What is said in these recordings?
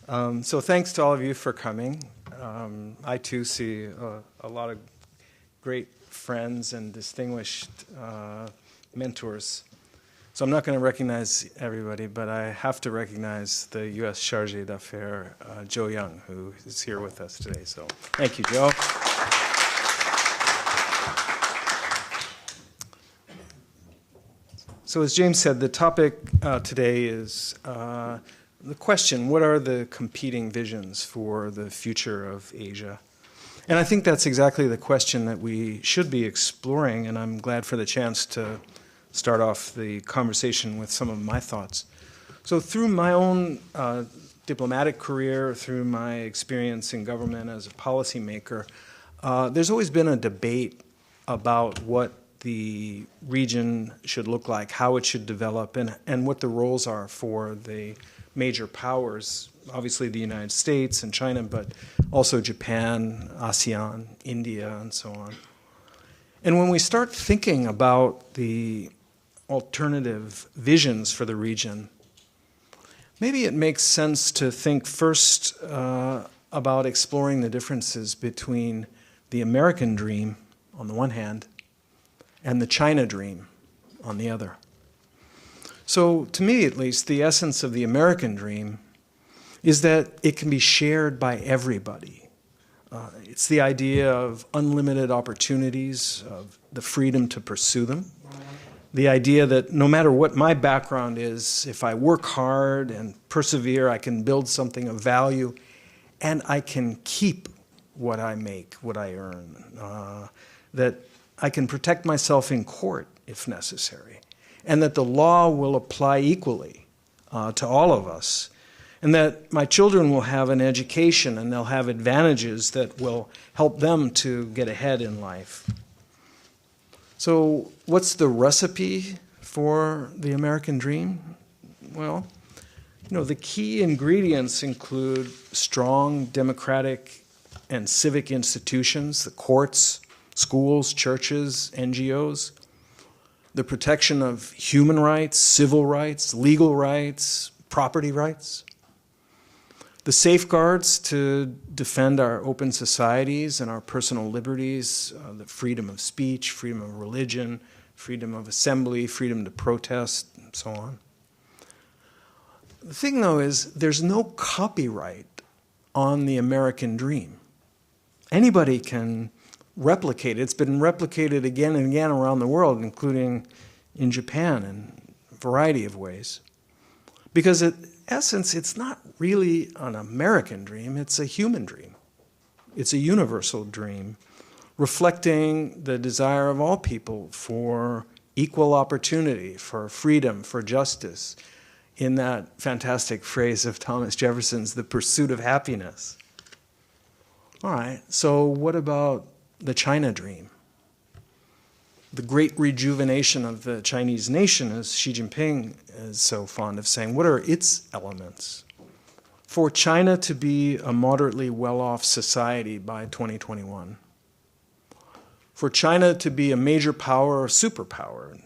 So thanks to all of you for coming. I too see a lot of great friends and distinguished mentors. So I'm not going to recognize everybody, but I have to recognize the U.S. Chargé d'Affaires, Joe Young, who is here with us today. So thank you, Joe. So as James said, the topic today is the question, what are the competing visions for the future of Asia? And I think that's exactly the question that we should be exploring, and I'm glad for the chance to start off the conversation with some of my thoughts. So through my own diplomatic career, through my experience in government as a policymaker, there's always been a debate about what the region should look like, how it should develop, and what the roles are for the major powers, obviously the United States and China, but also Japan, Asean, India, and so on. And when we start thinking about the alternative visions for the region, maybe it makes sense to think first about exploring the differences between the American dream, on the one hand, and the China dream, on the other. So, to me at least, the essence of the American dream is that it can be shared by everybody. It's the idea of unlimited opportunities, of the freedom to pursue them. The idea that no matter what my background is, if I work hard and persevere, I can build something of value, and I can keep what I make, what I earn. That I can protect myself in court if necessary, and that the law will apply equally to all of us, and that my children will have an education and they'll have advantages that will help them to get ahead in life. So what's the recipe for the American dream? Well, the key ingredients include strong democratic and civic institutions, the courts, schools, churches, NGOs, the protection of human rights, civil rights, legal rights, property rights, the safeguards to defend our open societies and our personal liberties, the freedom of speech, freedom of religion, freedom of assembly, freedom to protest, and so on. The thing, though, is there's no copyright on the American dream. Anybody can replicate it. It's been replicated again and again around the world, including in Japan in a variety of ways. Because in essence, it's not really an American dream, it's a human dream. It's a universal dream, reflecting the desire of all people for equal opportunity, for freedom, for justice, in that fantastic phrase of Thomas Jefferson's, the pursuit of happiness. All right, so what about the China dream? The great rejuvenation of the Chinese nation, as Xi Jinping is so fond of saying, what are its elements? For China to be a moderately well-off society by 2021. For China to be a major power or superpower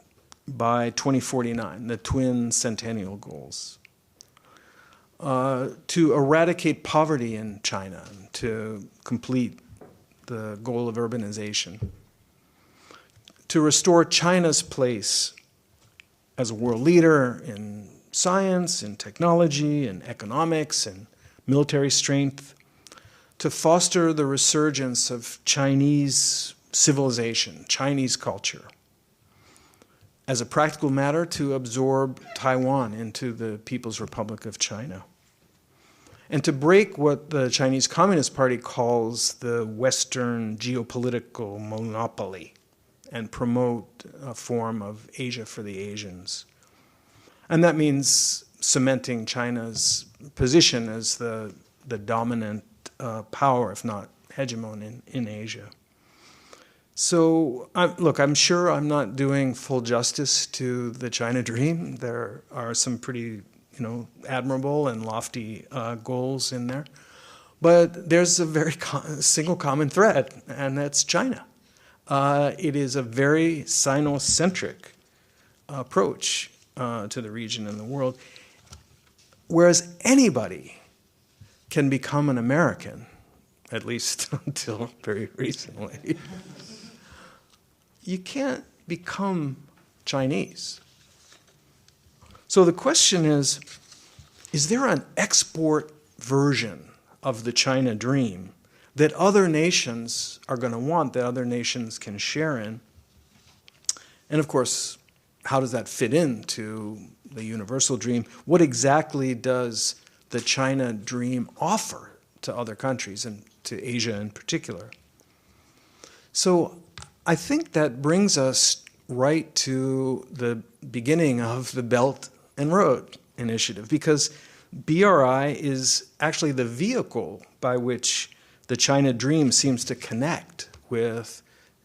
by 2049, the twin centennial goals. To eradicate poverty in China, to complete the goal of urbanization. To restore China's place as a world leader in science, in technology, in economics, and military strength. To foster the resurgence of Chinese civilization, Chinese culture. As a practical matter, to absorb Taiwan into the People's Republic of China. And to break what the Chinese Communist Party calls the Western geopolitical monopoly and promote a form of Asia for the Asians. And that means cementing China's position as the dominant power, if not hegemon, in Asia. So, look, I'm sure I'm not doing full justice to the China dream. There are some pretty admirable and lofty goals in there. But there's a very single common thread, and that's China. It is a very Sino-centric approach to the region and the world. Whereas anybody can become an American, at least until very recently. You can't become Chinese. So the question is there an export version of the China dream that other nations are going to want, that other nations can share in? And of course, how does that fit into the universal dream? What exactly does the China dream offer to other countries, and to Asia in particular? So I think that brings us right to the beginning of the Belt and Road Initiative, because BRI is actually the vehicle by which the China dream seems to connect with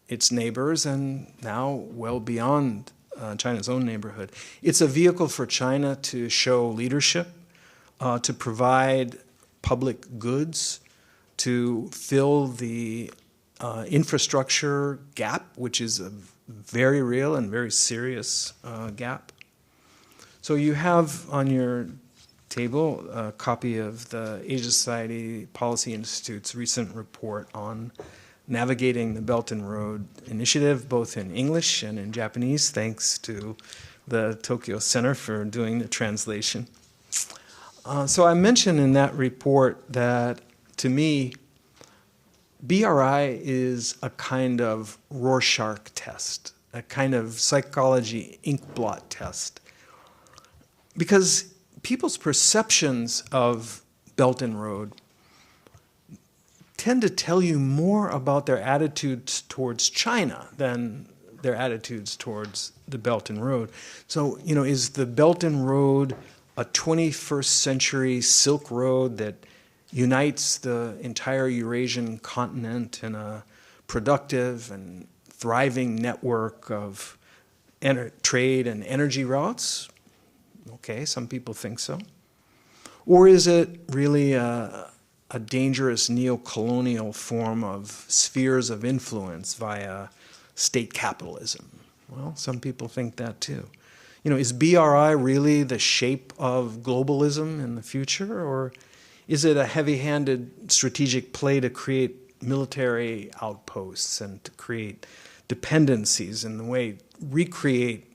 its neighbors and now well beyond China's own neighborhood. It's a vehicle for China to show leadership, to provide public goods, to fill the infrastructure gap, which is a very real and very serious gap. So you have on your table a copy of the Asia Society Policy Institute's recent report on navigating the Belt and Road Initiative, both in English and in Japanese, thanks to the Tokyo Center for doing the translation. So I mentioned in that report that, to me, BRI is a kind of Rorschach test, a kind of psychology inkblot test. Because people's perceptions of Belt and Road tend to tell you more about their attitudes towards China than their attitudes towards the Belt and Road. So, is the Belt and Road a 21st century Silk Road that unites the entire Eurasian continent in a productive and thriving network of trade and energy routes? Okay, some people think so. Or is it really a dangerous neo-colonial form of spheres of influence via state capitalism? Well, some people think that too. Is BRI really the shape of globalism in the future, or is it a heavy-handed strategic play to create military outposts and to create dependencies in the way, recreate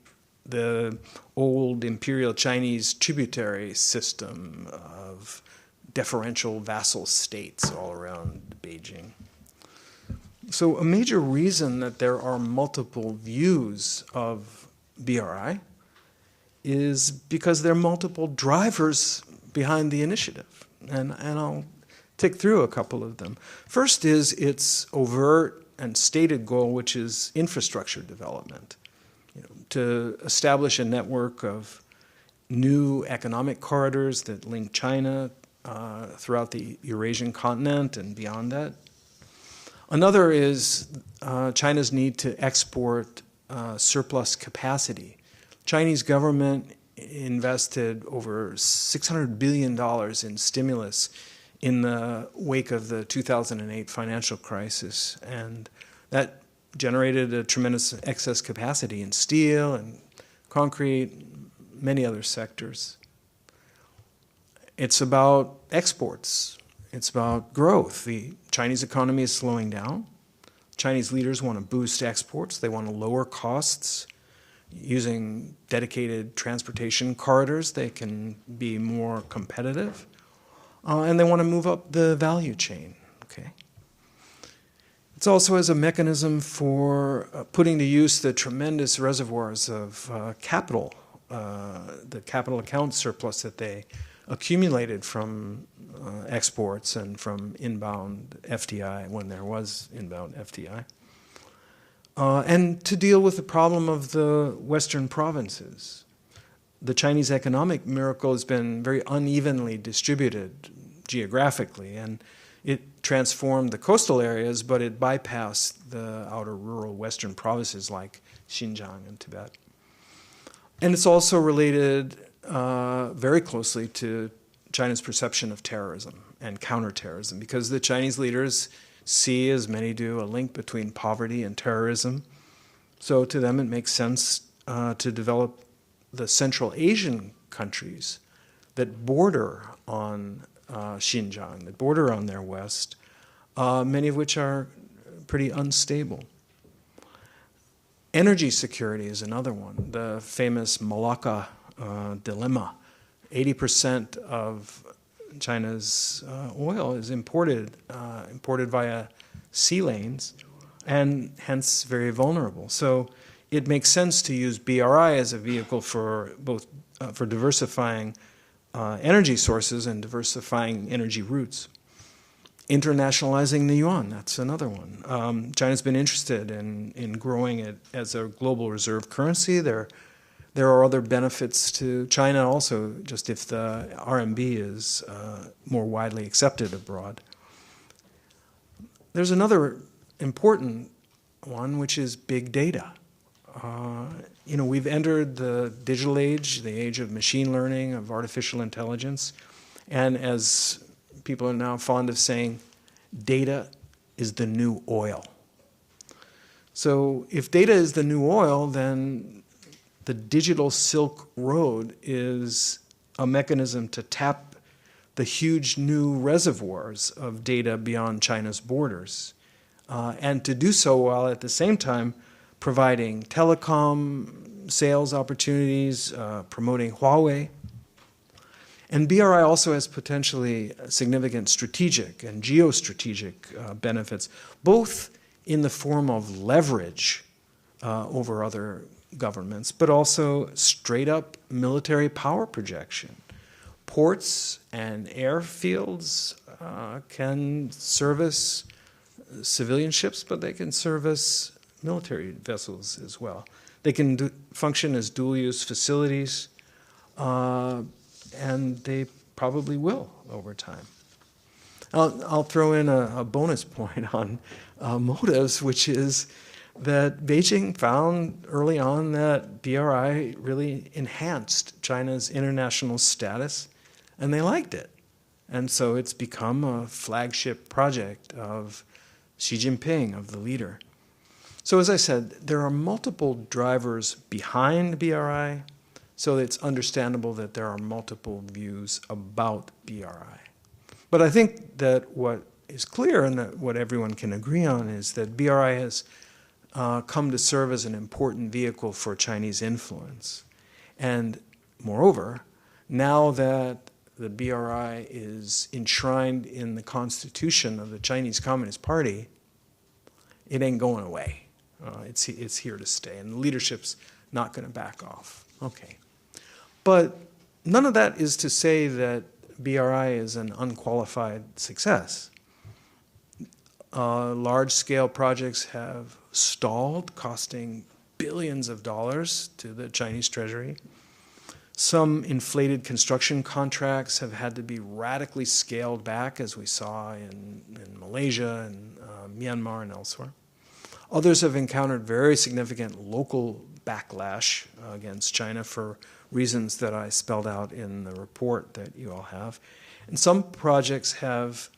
the old imperial Chinese tributary system of deferential vassal states all around Beijing? So a major reason that there are multiple views of BRI is because there are multiple drivers behind the initiative. And I'll tick through a couple of them. First is its overt and stated goal, which is infrastructure development. To establish a network of new economic corridors that link China throughout the Eurasian continent and beyond that. Another is China's need to export surplus capacity. Chinese government invested over $600 billion in stimulus in the wake of the 2008 financial crisis, and that generated a tremendous excess capacity in steel and concrete, many other sectors. It's about exports. It's about growth. The Chinese economy is slowing down. Chinese leaders want to boost exports. They want to lower costs. Using dedicated transportation corridors, they can be more competitive. And they want to move up the value chain. Okay. It's also as a mechanism for putting to use the tremendous reservoirs of capital, the capital account surplus that they accumulated from exports and from inbound FDI, when there was inbound FDI. And to deal with the problem of the Western provinces. The Chinese economic miracle has been very unevenly distributed geographically, and it transformed the coastal areas, but it bypassed the outer rural Western provinces like Xinjiang and Tibet. And it's also related very closely to China's perception of terrorism and counterterrorism, because the Chinese leaders see, as many do, a link between poverty and terrorism. So to them it makes sense to develop the Central Asian countries that border on Xinjiang that border on their west, many of which are pretty unstable. Energy security is another one, the famous Malacca dilemma. 80% of China's oil is imported via sea lanes, and hence very vulnerable. So it makes sense to use BRI as a vehicle for both for diversifying energy sources and diversifying energy routes. Internationalizing the yuan, that's another one. China's been interested in growing it as a global reserve currency. There are other benefits to China also, just if the RMB is more widely accepted abroad. There's another important one, which is big data. We've entered the digital age, the age of machine learning, of artificial intelligence, and as people are now fond of saying, data is the new oil. So if data is the new oil, then the digital Silk Road is a mechanism to tap the huge new reservoirs of data beyond China's borders, and to do so while at the same time providing telecom sales opportunities, promoting Huawei. And BRI also has potentially significant strategic and geostrategic benefits, both in the form of leverage over other governments, but also straight up military power projection. Ports and airfields can service civilian ships, but they can service military vessels as well. They can function as dual-use facilities, and they probably will over time. I'll throw in a bonus point on motives, which is that Beijing found early on that BRI really enhanced China's international status, and they liked it. And so it's become a flagship project of Xi Jinping, of the leader. So as I said, there are multiple drivers behind BRI, so it's understandable that there are multiple views about BRI. But I think that what is clear and that what everyone can agree on is that BRI has come to serve as an important vehicle for Chinese influence. And moreover, now that the BRI is enshrined in the constitution of the Chinese Communist Party, it ain't going away. It's here to stay, and the leadership's not going to back off. Okay. But none of that is to say that BRI is an unqualified success. Large-scale projects have stalled, costing billions of dollars to the Chinese treasury. Some inflated construction contracts have had to be radically scaled back, as we saw in Malaysia and Myanmar and elsewhere. Others have encountered very significant local backlash against China for reasons that I spelled out in the report that you all have. And some projects have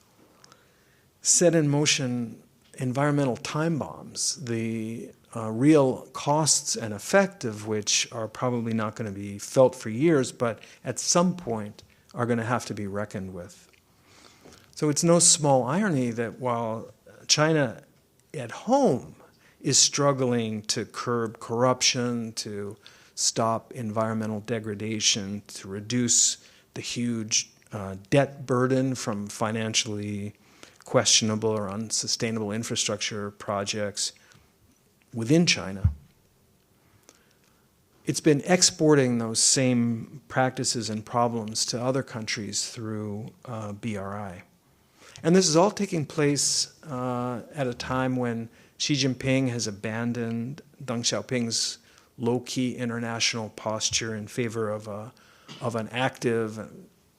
set in motion environmental time bombs, the real costs and effect of which are probably not going to be felt for years, but at some point are going to have to be reckoned with. So it's no small irony that while China at home is struggling to curb corruption, to stop environmental degradation, to reduce the huge debt burden from financially questionable or unsustainable infrastructure projects within China, it's been exporting those same practices and problems to other countries through BRI. And this is all taking place at a time when Xi Jinping has abandoned Deng Xiaoping's low-key international posture in favor of an active,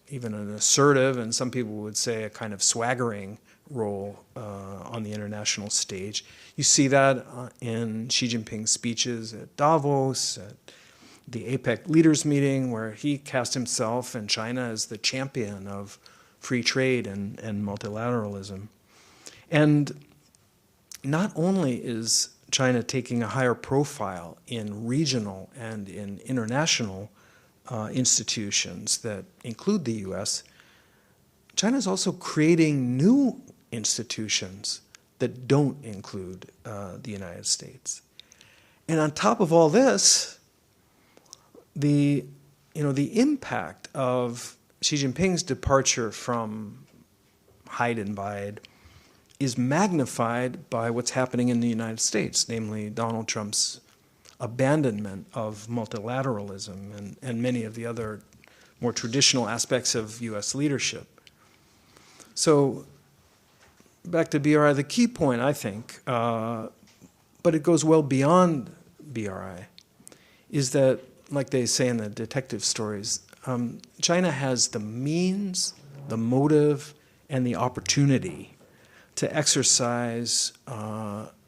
even an assertive, and some people would say a kind of swaggering role on the international stage. You see that in Xi Jinping's speeches at Davos, at the APEC leaders meeting, where he cast himself and China as the champion of free trade and multilateralism. And not only is China taking a higher profile in regional and in international institutions that include the U.S., China is also creating new institutions that don't include the United States. And on top of all this, the impact of Xi Jinping's departure from hide and bide is magnified by what's happening in the United States, namely Donald Trump's abandonment of multilateralism and many of the other more traditional aspects of U.S. leadership. So back to BRI, the key point, I think, but it goes well beyond BRI, is that, like they say in the detective stories, China has the means, the motive, and the opportunity to exercise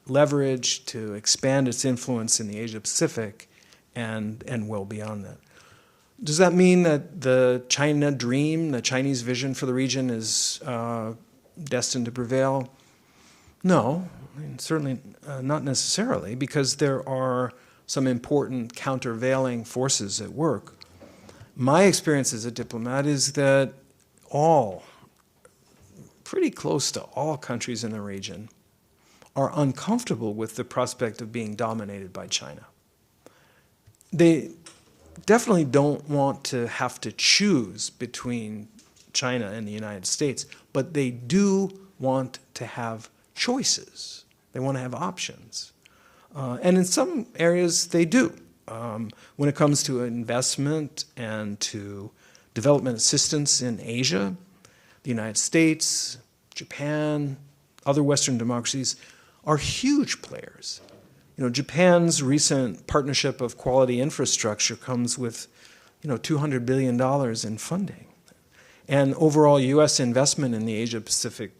leverage, to expand its influence in the Asia-Pacific and well beyond that. Does that mean that the China dream, the Chinese vision for the region is destined to prevail? No, I mean, certainly not necessarily, because there are some important countervailing forces at work. My experience as a diplomat is that pretty close to all countries in the region are uncomfortable with the prospect of being dominated by China. They definitely don't want to have to choose between China and the United States, but they do want to have choices. They want to have options. And in some areas, they do. When it comes to investment and to development assistance in Asia, the United States, Japan, other Western democracies are huge players. Japan's recent partnership of quality infrastructure comes with, $200 billion in funding. And overall U.S. investment in the Asia-Pacific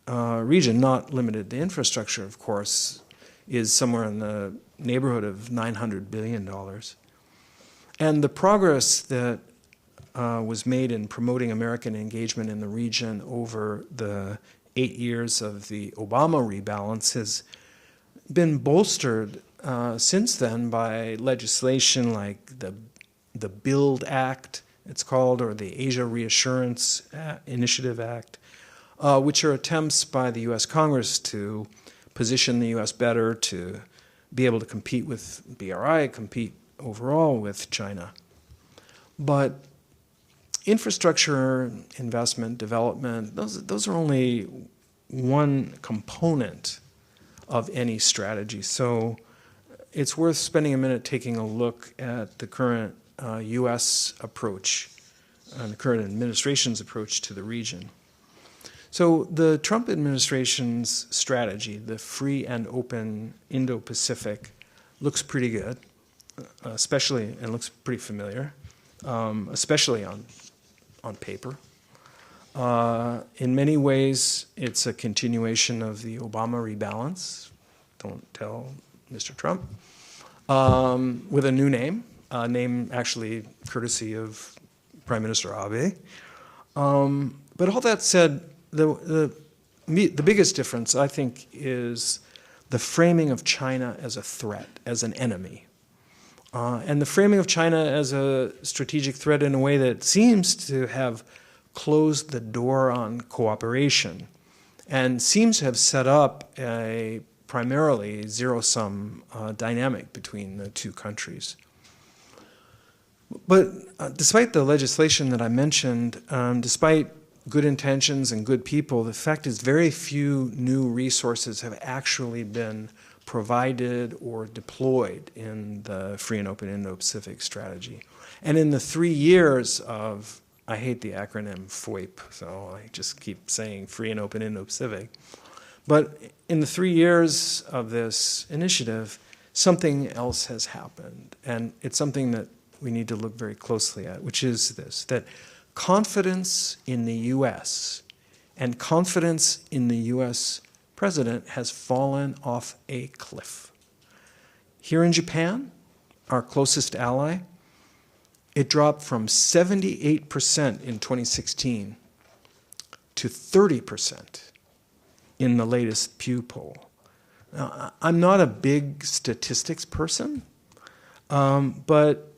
region, not limited to infrastructure, of course, is somewhere in the neighborhood of $900 billion. And the progress that was made in promoting American engagement in the region over the 8 years of the Obama rebalance has been bolstered since then by legislation like the BUILD Act, it's called, or the Asia Reassurance Initiative Act, which are attempts by the U.S. Congress to position the U.S. better to be able to compete with BRI, compete overall with China. But infrastructure investment, development, those are only one component of any strategy. So it's worth spending a minute taking a look at the current U.S. approach and the current administration's approach to the region. So the Trump administration's strategy, the free and open Indo-Pacific, looks pretty good, especially, and looks pretty familiar, especially on paper. In many ways, it's a continuation of the Obama rebalance. Don't tell Mr. Trump. With a new name, actually courtesy of Prime Minister Abe. But all that said, the biggest difference, I think, is the framing of China as a threat, as an enemy. And the framing of China as a strategic threat in a way that seems to have closed the door on cooperation and seems to have set up a primarily zero-sum dynamic between the two countries. But despite the legislation that I mentioned, despite good intentions and good people, the fact is very few new resources have actually been provided or deployed in the free and open Indo-Pacific strategy. And in the 3 years of, I hate the acronym FOIP, so I just keep saying free and open Indo-Pacific, but in the 3 years of this initiative, something else has happened. And it's something that we need to look very closely at, which is this, that confidence in the U.S. and confidence in the U.S. president has fallen off a cliff. Here in Japan, our closest ally, it dropped from 78% in 2016 to 30% in the latest Pew poll. Now, I'm not a big statistics person, but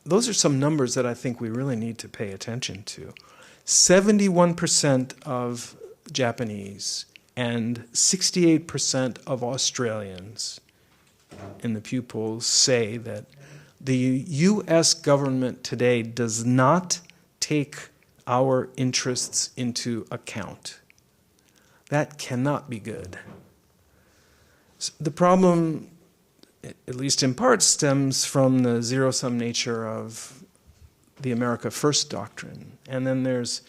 those are some numbers that I think we really need to pay attention to. 71% of Japanese and 68% of Australians in the Pew polls say that the U.S. government today does not take our interests into account. That cannot be good. The problem, at least in part, stems from the zero-sum nature of the America First doctrine. And then there's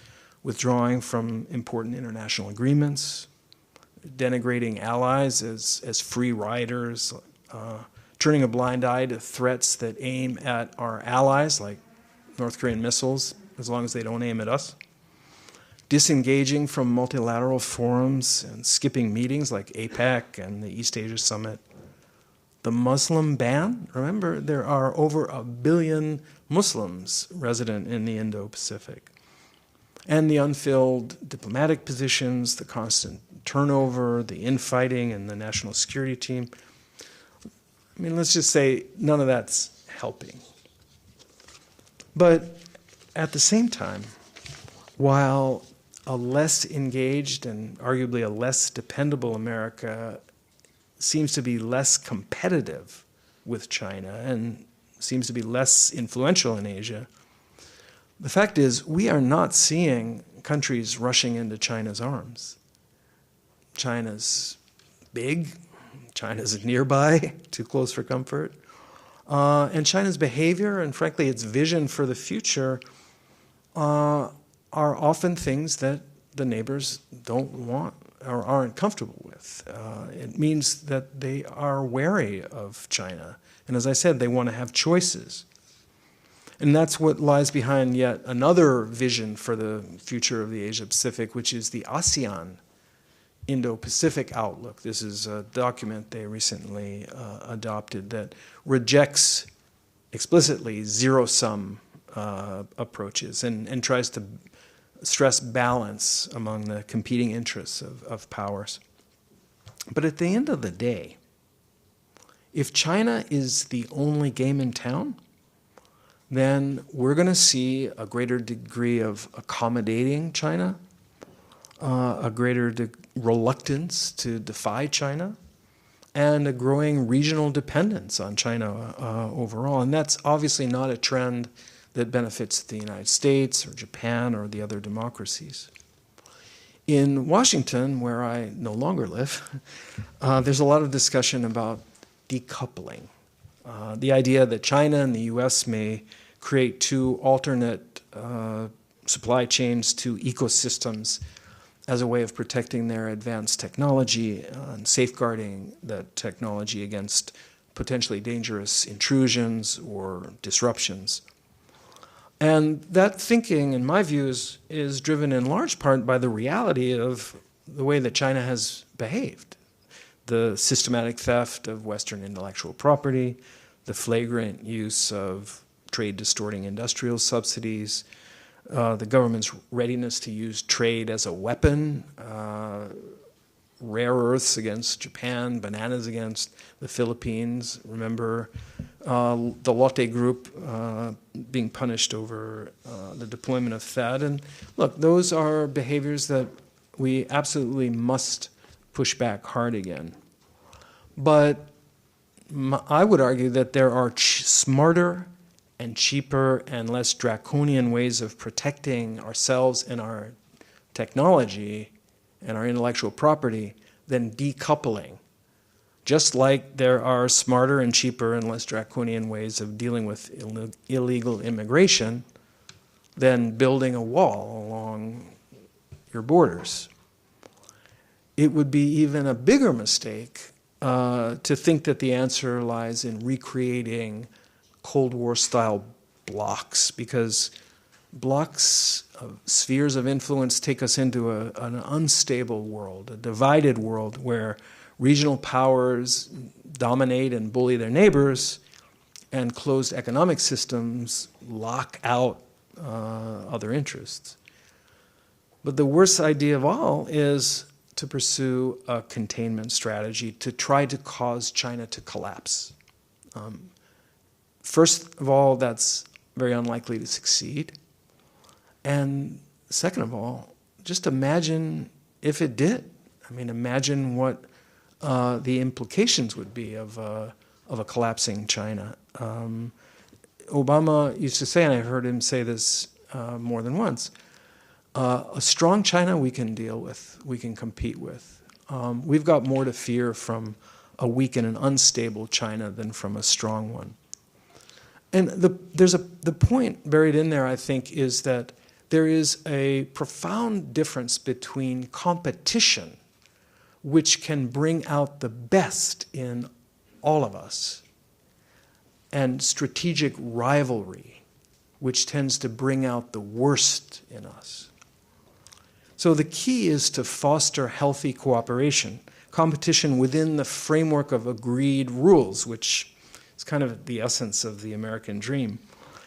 withdrawing from important international agreements, denigrating allies as free riders, turning a blind eye to threats that aim at our allies, like North Korean missiles, as long as they don't aim at us, disengaging from multilateral forums and skipping meetings like APEC and the East Asia Summit. The Muslim ban, remember, there are over 1 billion Muslims resident in the Indo-Pacific. And the unfilled diplomatic positions, the constant turnover, the infighting in the national security team. I mean, let's just say none of that's helping. But at the same time, while a less engaged and arguably a less dependable America seems to be less competitive with China and seems to be less influential in Asia, the fact is we are not seeing countries rushing into China's arms. China's big, China's nearby, too close for comfort, and China's behavior and frankly its vision for the future are often things that the neighbors don't want or aren't comfortable with. It means that they are wary of China. And as I said, they want to have choices. And that's what lies behind yet another vision for the future of the Asia-Pacific, which is the Asean Indo-Pacific outlook. This is a document they recently adopted that rejects explicitly zero-sum approaches and tries to stress balance among the competing interests of powers. But at the end of the day, if China is the only game in town, then we're going to see a greater degree of accommodating China, a greater reluctance to defy China, and a growing regional dependence on China overall. And that's obviously not a trend that benefits the United States or Japan or the other democracies. In Washington, where I no longer live, there's a lot of discussion about decoupling. The idea that China and the US may create two alternate supply chains, two ecosystems, as a way of protecting their advanced technology and safeguarding that technology against potentially dangerous intrusions or disruptions. And that thinking, in my view, is driven in large part by the reality of the way that China has behaved. The systematic theft of Western intellectual property, the flagrant use of trade-distorting industrial subsidies, the government's readiness to use trade as a weapon, rare earths against Japan, bananas against the Philippines. Remember the Lotte Group being punished over the deployment of THAAD. And look, those are behaviors that we absolutely must push back hard again. But I would argue that there are smarter and cheaper and less draconian ways of protecting ourselves and our technology and our intellectual property than decoupling. Just like there are smarter and cheaper and less draconian ways of dealing with illegal immigration than building a wall along your borders. It would be even a bigger mistake to think that the answer lies in recreating Cold War-style blocks, because blocks, spheres of influence take us into an unstable world, a divided world where regional powers dominate and bully their neighbors, and closed economic systems lock out other interests. But the worst idea of all is to pursue a containment strategy to try to cause China to collapse. First of all, that's very unlikely to succeed. And second of all, just imagine if it did. I mean, imagine what the implications would be of a collapsing China. Obama used to say, and I've heard him say this more than once, a strong China we can deal with, we can compete with. We've got more to fear from a weak and an unstable China than from a strong one. And the point buried in there, I think, is that there is a profound difference between competition, which can bring out the best in all of us, and strategic rivalry, which tends to bring out the worst in us. So the key is to foster healthy cooperation, competition within the framework of agreed rules, which is kind of the essence of the American dream.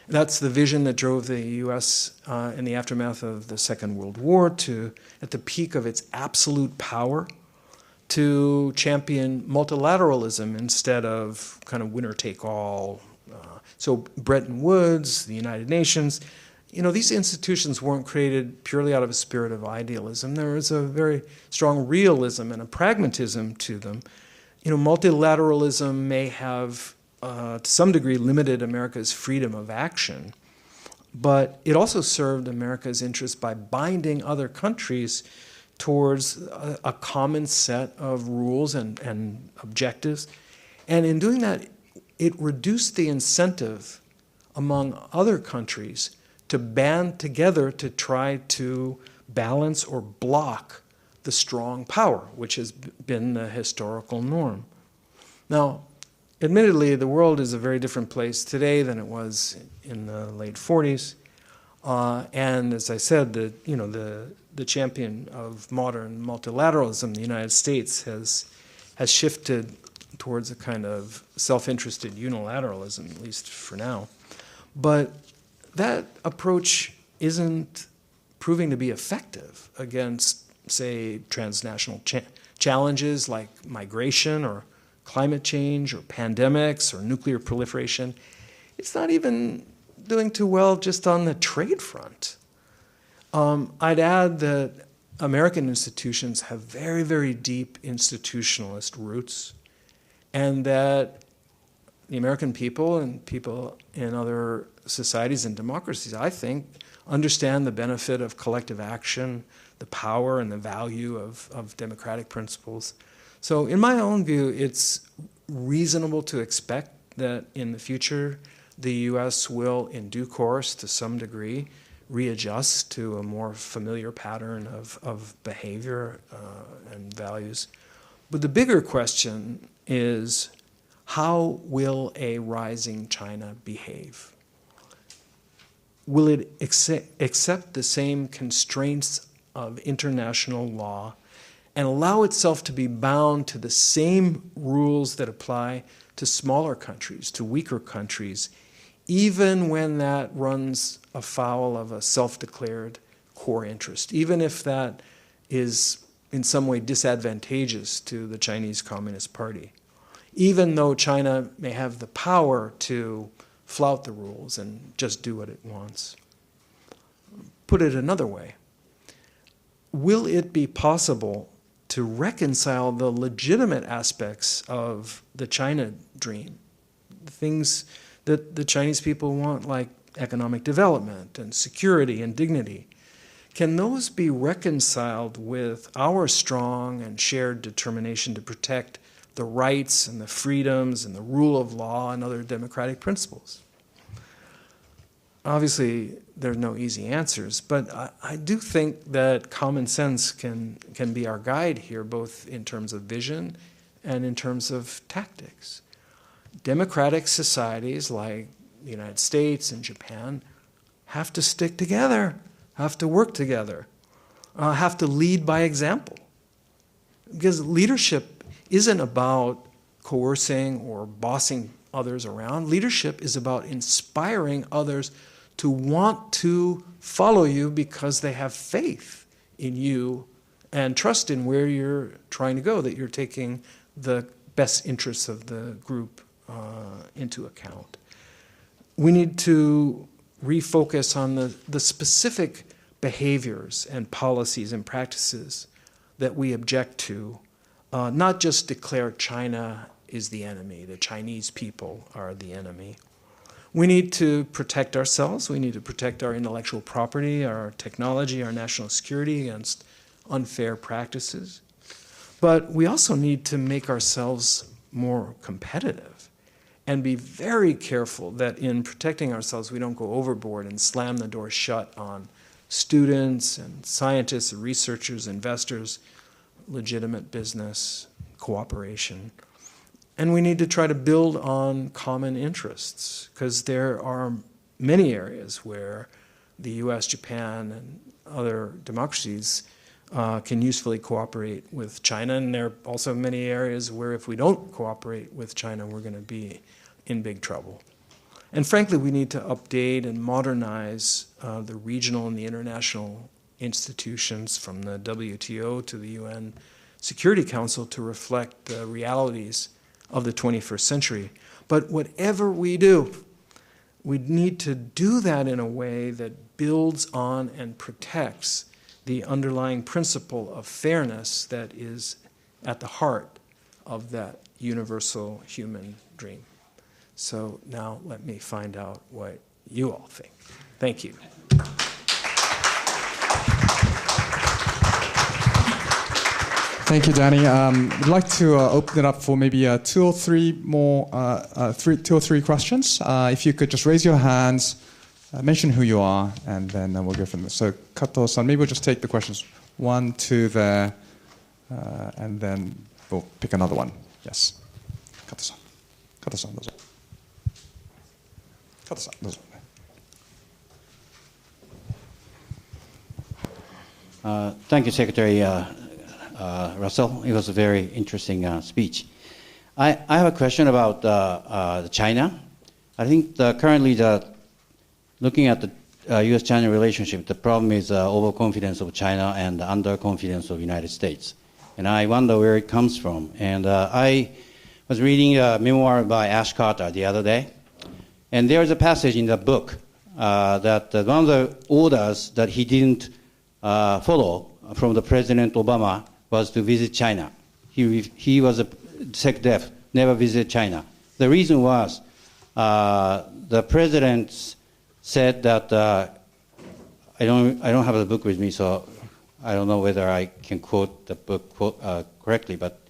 That's the vision that drove the U.S. In the aftermath of the Second World War to, at the peak of its absolute power, to champion multilateralism instead of kind of winner-take-all. So Bretton Woods, the United Nations, these institutions weren't created purely out of a spirit of idealism. There was a very strong realism and a pragmatism to them. Multilateralism may have, to some degree, limited America's freedom of action, but it also served America's interest by binding other countries towards a common set of rules and objectives. And in doing that, it reduced the incentive among other countries to band together to try to balance or block the strong power, which has been the historical norm. Now, admittedly, the world is a very different place today than it was in the late 40s. And as I said, the champion of modern multilateralism, the United States, has shifted towards a kind of self-interested unilateralism, at least for now. But that approach isn't proving to be effective against, say, transnational challenges like migration or climate change or pandemics or nuclear proliferation. It's not even doing too well just on the trade front. I'd add that American institutions have very, very deep institutionalist roots, and that the American people and people in other societies and democracies, I think, understand the benefit of collective action, the power and the value of democratic principles. So in my own view, it's reasonable to expect that in the future, the U.S. will, in due course, to some degree, readjust to a more familiar pattern of behavior and values. But the bigger question is, how will a rising China behave? Will it accept the same constraints of international law and allow itself to be bound to the same rules that apply to smaller countries, to weaker countries, even when that runs afoul of a self-declared core interest, even if that is in some way disadvantageous to the Chinese Communist Party, even though China may have the power to flout the rules and just do what it wants. Put it another way, will it be possible to reconcile the legitimate aspects of the China dream, the things that the Chinese people want, like economic development and security and dignity? Can those be reconciled with our strong and shared determination to protect the rights and the freedoms and the rule of law and other democratic principles? Obviously, there are no easy answers, but I do think that common sense can be our guide here, both in terms of vision and in terms of tactics. Democratic societies like the United States and Japan have to stick together, have to work together, have to lead by example. Because leadership isn't about coercing or bossing others around. Leadership is about inspiring others to want to follow you because they have faith in you and trust in where you're trying to go, that you're taking the best interests of the group into account. We need to refocus on the specific behaviors and policies and practices that we object to, not just declare China is the enemy, the Chinese people are the enemy. We need to protect ourselves. We need to protect our intellectual property, our technology, our national security against unfair practices. But we also need to make ourselves more competitive and be very careful that in protecting ourselves we don't go overboard and slam the door shut on students and scientists, researchers, investors, legitimate business, cooperation. And we need to try to build on common interests, because there are many areas where the US, Japan, and other democracies can usefully cooperate with China. And there are also many areas where if we don't cooperate with China, we're going to be in big trouble. And frankly, we need to update and modernize the regional and the international institutions from the WTO to the UN Security Council to reflect the realities of the 21st century. But whatever we do, we need to do that in a way that builds on and protects the underlying principle of fairness that is at the heart of that universal human dream. So now let me find out what you all think. Thank you. Thank you, Danny. I'd like to open it up for maybe two or three questions. If you could just raise your hands, mention who you are, and then we'll go from there. So, Kato-san, maybe we'll just take the questions 1, 2 there, and then we'll pick another one. Yes, Kato-san. Kato-san, dozo. Kato-san, dozo. Thank you, Secretary Russell. It was a very interesting speech. I have a question about China. I think currently looking at the U.S.-China relationship, the problem is overconfidence of China and underconfidence of the United States. And I wonder where it comes from. And I was reading a memoir by Ash Carter the other day. And there is a passage in the book that one of the orders that he didn't follow from the President Obama was to visit China. He was a SecDef, never visited China. The reason was the president said that I don't have the book with me, so I don't know whether I can quote the book correctly, but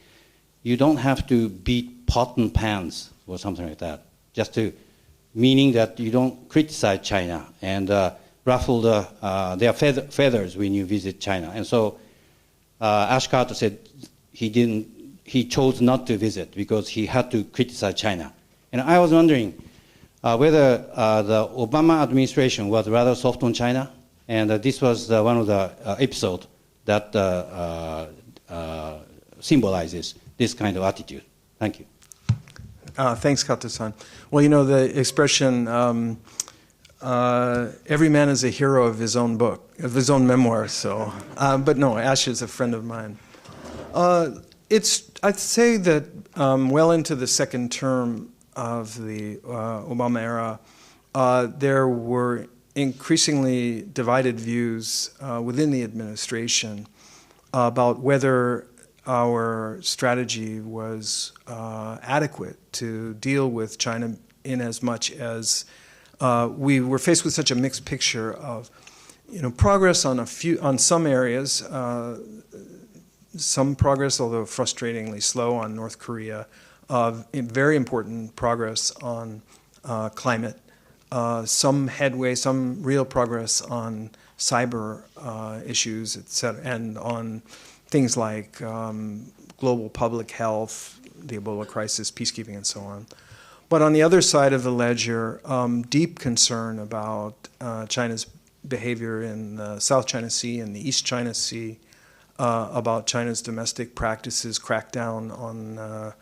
you don't have to beat pot and pans or something like that, just to meaning that you don't criticize China and ruffle their feathers when you visit China. And so Ash Carter said he chose not to visit because he had to criticize China. And I was wondering whether the Obama administration was rather soft on China, and this was one of the episodes that symbolizes this kind of attitude. Thank you. Thanks, Kato-san. Well, you know, the expression, every man is a hero of his own book, of his own memoir, so, but no, Ash is a friend of mine. I'd say that well into the second term of the Obama era, there were increasingly divided views within the administration about whether our strategy was adequate to deal with China in as much as we were faced with such a mixed picture of, progress on some areas, some progress, although frustratingly slow, on North Korea, very important progress on climate, some headway, some real progress on cyber issues, et cetera, and on things like global public health, the Ebola crisis, peacekeeping, and so on. But on the other side of the ledger, deep concern about China's behavior in the South China Sea and the East China Sea, about China's domestic practices, crackdown on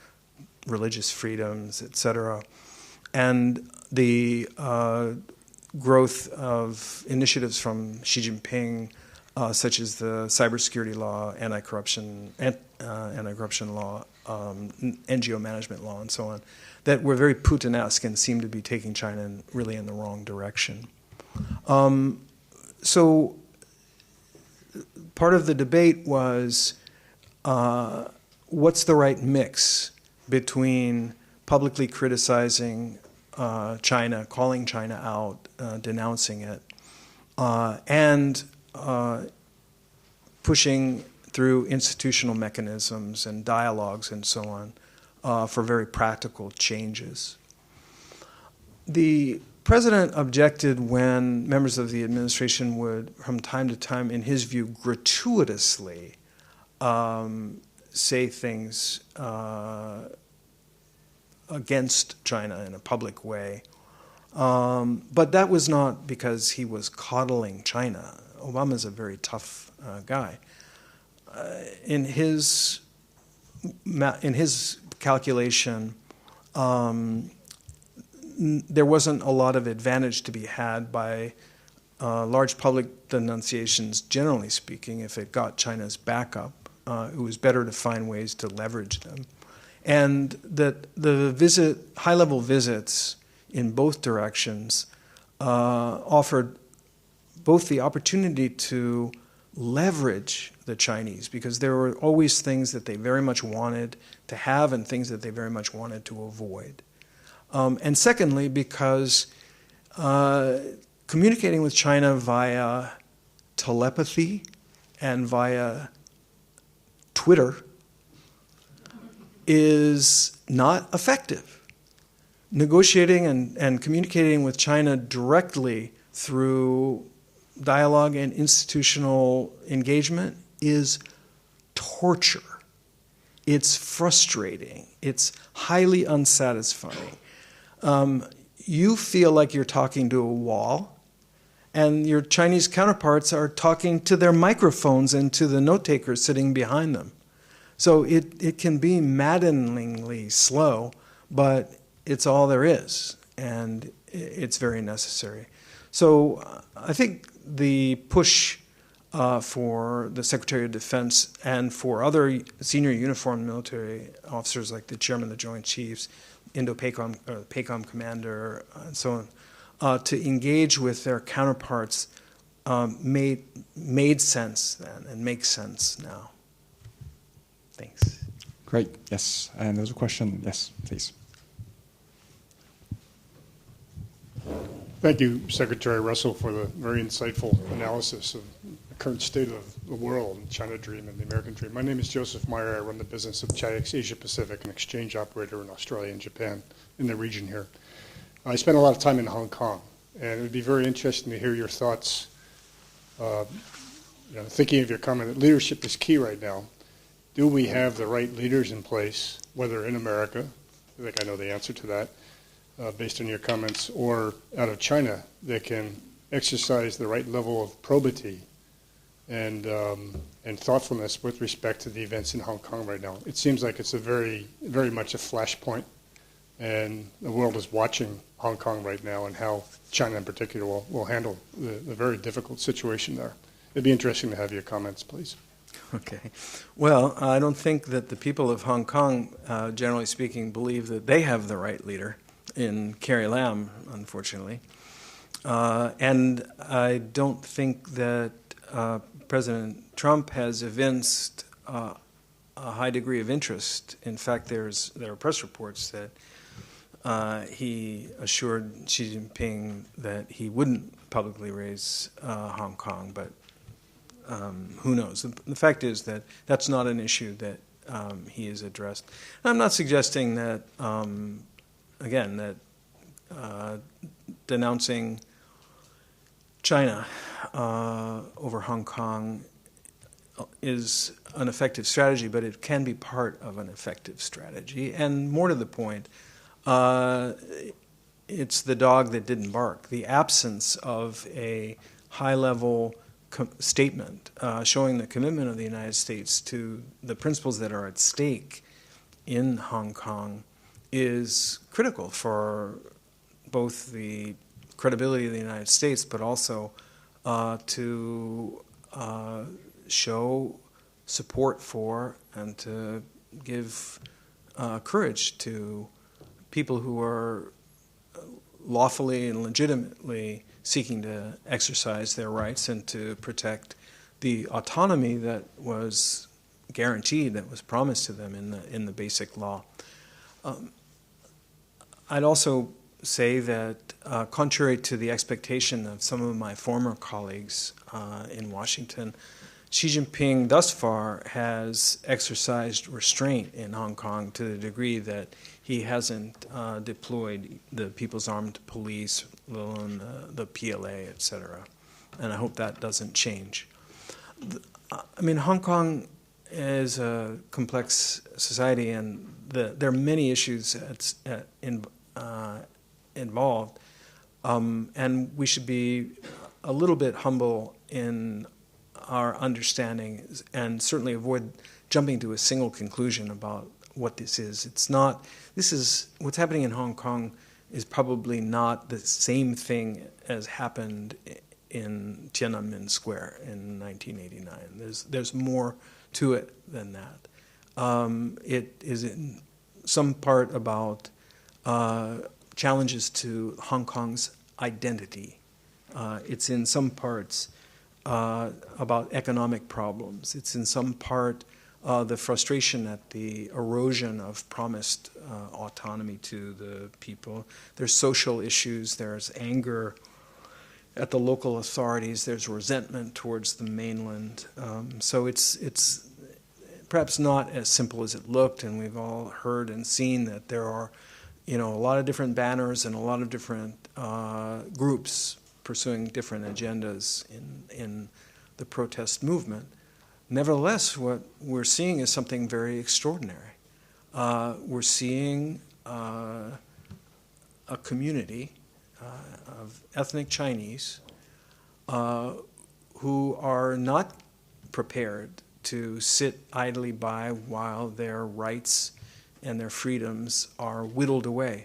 religious freedoms, et cetera, and the growth of initiatives from Xi Jinping, such as the cybersecurity law, anti-corruption law, NGO management law, and so on, that were very Putin-esque and seemed to be taking China really in the wrong direction. So part of the debate was what's the right mix between publicly criticizing China, calling China out, denouncing it, and pushing through institutional mechanisms and dialogues and so on for very practical changes. The president objected when members of the administration would, from time to time, in his view, gratuitously say things against China in a public way. But that was not because he was coddling China. Obama's a very tough guy. In his calculation, there wasn't a lot of advantage to be had by large public denunciations, generally speaking, if it got China's back up. It was better to find ways to leverage them. And that the high-level visits in both directions offered both the opportunity to leverage the Chinese, because there were always things that they very much wanted to have and things that they very much wanted to avoid. And secondly, because communicating with China via telepathy and via Twitter is not effective. Negotiating and communicating with China directly through dialogue and institutional engagement is torture. It's frustrating. It's highly unsatisfying. You feel like you're talking to a wall, and your Chinese counterparts are talking to their microphones and to the note takers sitting behind them. So it can be maddeningly slow, but it's all there is, and it's very necessary. So I think the push for the Secretary of Defense and for other senior uniformed military officers like the Chairman of the Joint Chiefs, Indo-PACOM commander, and so on, to engage with their counterparts made sense then and makes sense now. Thanks. Great. Yes. And there's a question. Yes, please. Thank you, Secretary Russell, for the very insightful analysis of the current state of the world, the China dream and the American dream. My name is Joseph Meyer. I run the business of Chi-X Asia Pacific, an exchange operator in Australia and Japan in the region here. I spent a lot of time in Hong Kong, and it would be very interesting to hear your thoughts, thinking of your comment that leadership is key right now. Do we have the right leaders in place, whether in America, I think I know the answer to that, based on your comments, or out of China, that can exercise the right level of probity and thoughtfulness with respect to the events in Hong Kong right now? It seems like it's a very, very much a flashpoint, and the world is watching Hong Kong right now and how China in particular will handle the very difficult situation there. It'd be interesting to have your comments, please. Okay. Well, I don't think that the people of Hong Kong, generally speaking, believe that they have the right leader in Carrie Lam, unfortunately. And I don't think that President Trump has evinced a high degree of interest. In fact, there are press reports that he assured Xi Jinping that he wouldn't publicly raise Hong Kong, but who knows? The fact is that that's not an issue that he has addressed. And I'm not suggesting that, again, that denouncing China over Hong Kong is an effective strategy, but it can be part of an effective strategy. And more to the point, it's the dog that didn't bark. The absence of a high-level statement showing the commitment of the United States to the principles that are at stake in Hong Kong is critical for both the credibility of the United States, but also to show support for and to give courage to people who are lawfully and legitimately seeking to exercise their rights and to protect the autonomy that was guaranteed, that was promised to them in the basic law. I'd also say that contrary to the expectation of some of my former colleagues in Washington, Xi Jinping thus far has exercised restraint in Hong Kong to the degree that he hasn't deployed the People's Armed Police, let alone the PLA, etc. And I hope that doesn't change. I mean, Hong Kong is a complex society, and there are many issues involved, and we should be a little bit humble in our understanding and certainly avoid jumping to a single conclusion about what this is. What's happening in Hong Kong is probably not the same thing as happened in Tiananmen Square in 1989. There's more to it than that. It is in some part about challenges to Hong Kong's identity. It's in some parts about economic problems. It's in some part the frustration at the erosion of promised autonomy to the people. There's social issues. There's anger at the local authorities. There's resentment towards the mainland. So it's perhaps not as simple as it looked, and we've all heard and seen that there are, a lot of different banners and a lot of different groups pursuing different agendas in the protest movement. Nevertheless, what we're seeing is something very extraordinary. We're seeing a community of ethnic Chinese who are not prepared to sit idly by while their rights and their freedoms are whittled away.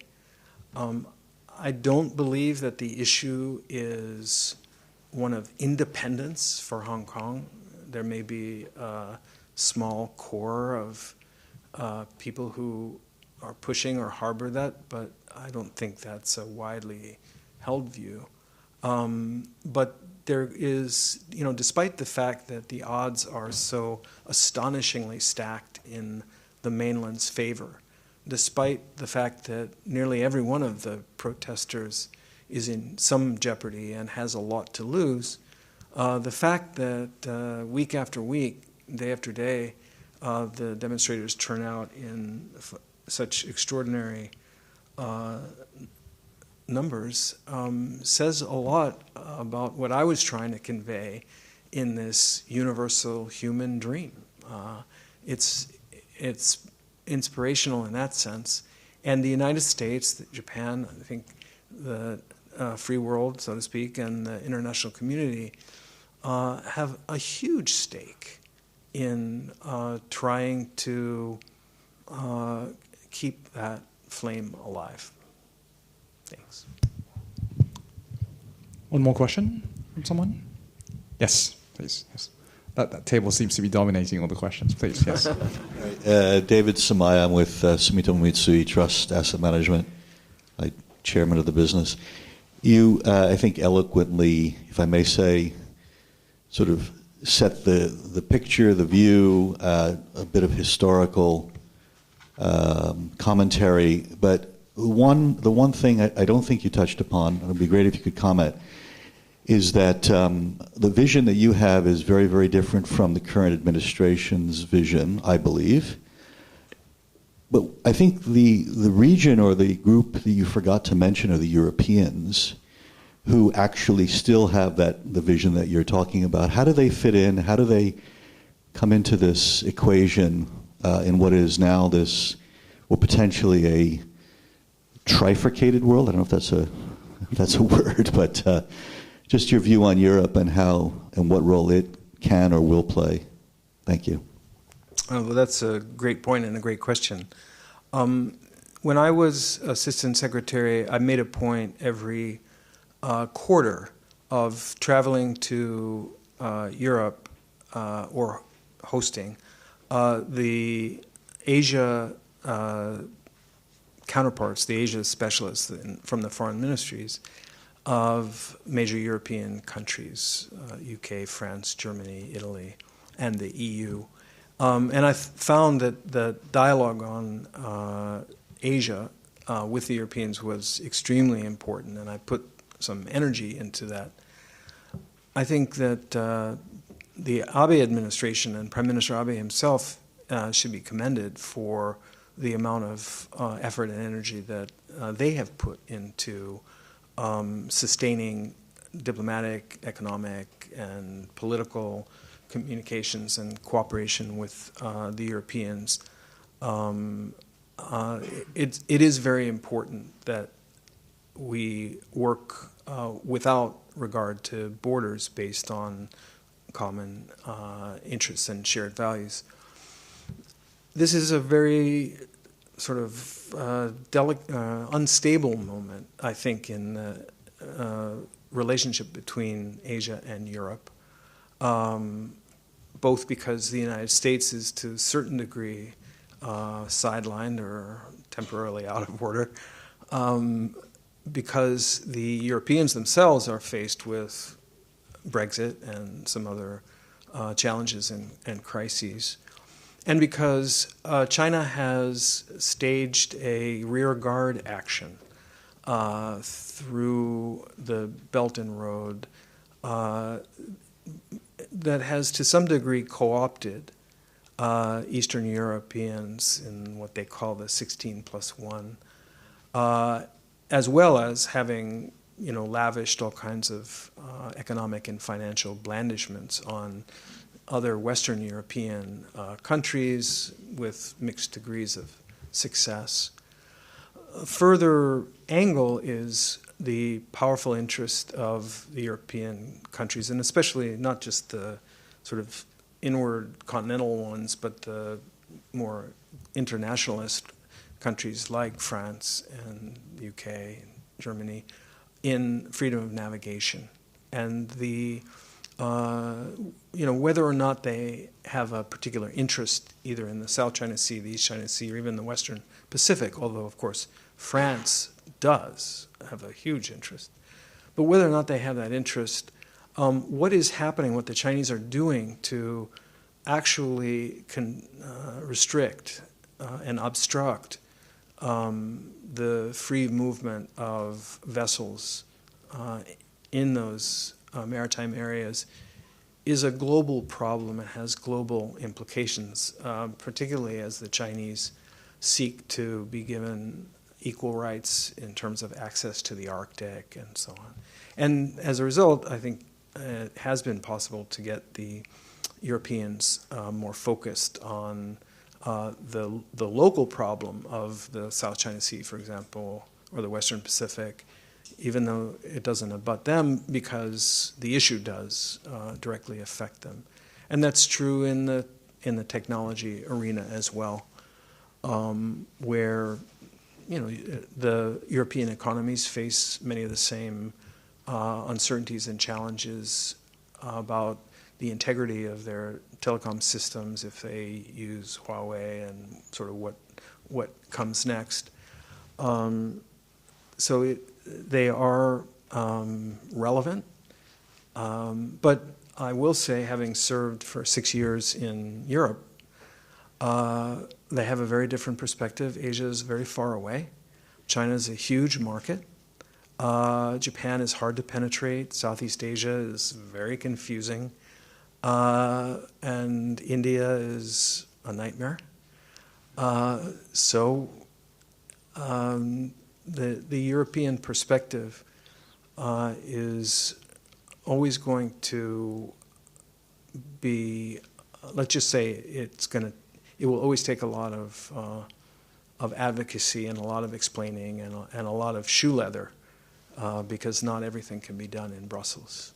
I don't believe that the issue is one of independence for Hong Kong. There may be a small core of people who are pushing or harbor that, but I don't think that's a widely held view. But there is, despite the fact that the odds are so astonishingly stacked in the mainland's favor, despite the fact that nearly every one of the protesters is in some jeopardy and has a lot to lose, the fact that week after week, day after day, the demonstrators turn out in such extraordinary numbers says a lot about what I was trying to convey in this universal human dream. It's inspirational in that sense. And the United States, Japan, I think the free world, so to speak, and the international community have a huge stake in trying to keep that flame alive. Thanks. One more question from someone? Yes, please. Yes. That table seems to be dominating all the questions. Please, yes. David Samaya, I'm with Sumitomo Mitsui Trust Asset Management, chairman of the business. You, I think eloquently, if I may say, sort of set the picture, the view, a bit of historical commentary, but the one thing I don't think you touched upon, and it would be great if you could comment, is that the vision that you have is very, very different from the current administration's vision, I believe. But I think the region or the group that you forgot to mention are the Europeans, who actually still have the vision that you're talking about. How do they fit in? How do they come into this equation in what is now this, well, potentially a trifurcated world? I don't know if that's a word, but just your view on Europe and how and what role it can or will play. Thank you. Well, that's a great point and a great question. When I was assistant secretary, I made a point every quarter of traveling to Europe or hosting the Asia counterparts, the Asia specialists from the foreign ministries, of major European countries, UK, France, Germany, Italy, and the EU. And I found that the dialogue on Asia with the Europeans was extremely important, and I put some energy into that. I think that the Abe administration and Prime Minister Abe himself should be commended for the amount of effort and energy that they have put into sustaining diplomatic, economic, and political communications and cooperation with the Europeans. It is very important that we work without regard to borders based on common interests and shared values. This is a very sort of unstable moment, I think, in the relationship between Asia and Europe, both because the United States is to a certain degree sidelined or temporarily out of order, because the Europeans themselves are faced with Brexit and some other challenges and crises, and because China has staged a rearguard action through the Belt and Road that has to some degree co-opted Eastern Europeans in what they call the 16+1, as well as having lavished all kinds of economic and financial blandishments on other Western European countries with mixed degrees of success. A further angle is the powerful interest of the European countries, and especially not just the sort of inward continental ones, but the more internationalist countries like France and the UK and Germany in freedom of navigation. And the whether or not they have a particular interest either in the South China Sea, the East China Sea, or even the Western Pacific, although of course France does have a huge interest. But whether or not they have that interest, what is happening, what the Chinese are doing to actually restrict and obstruct the free movement of vessels in those maritime areas is a global problem and has global implications, particularly as the Chinese seek to be given equal rights in terms of access to the Arctic and so on. And as a result, I think it has been possible to get the Europeans more focused on the local problem of the South China Sea, for example, or the Western Pacific, even though it doesn't abut them, because the issue does directly affect them. And that's true in the technology arena as well, where the European economies face many of the same uncertainties and challenges about the integrity of their telecom systems if they use Huawei and sort of what comes next. So they are relevant, but I will say, having served for 6 years in Europe, they have a very different perspective. Asia is very far away. China is a huge market. Japan is hard to penetrate. Southeast Asia is very confusing. And India is a nightmare. So the European perspective is always going to be, let's just say it will always take a lot of advocacy and a lot of explaining and a lot of shoe leather, because not everything can be done in Brussels.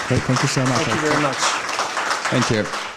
Great, thank you so much. Thank you very much. Thank you.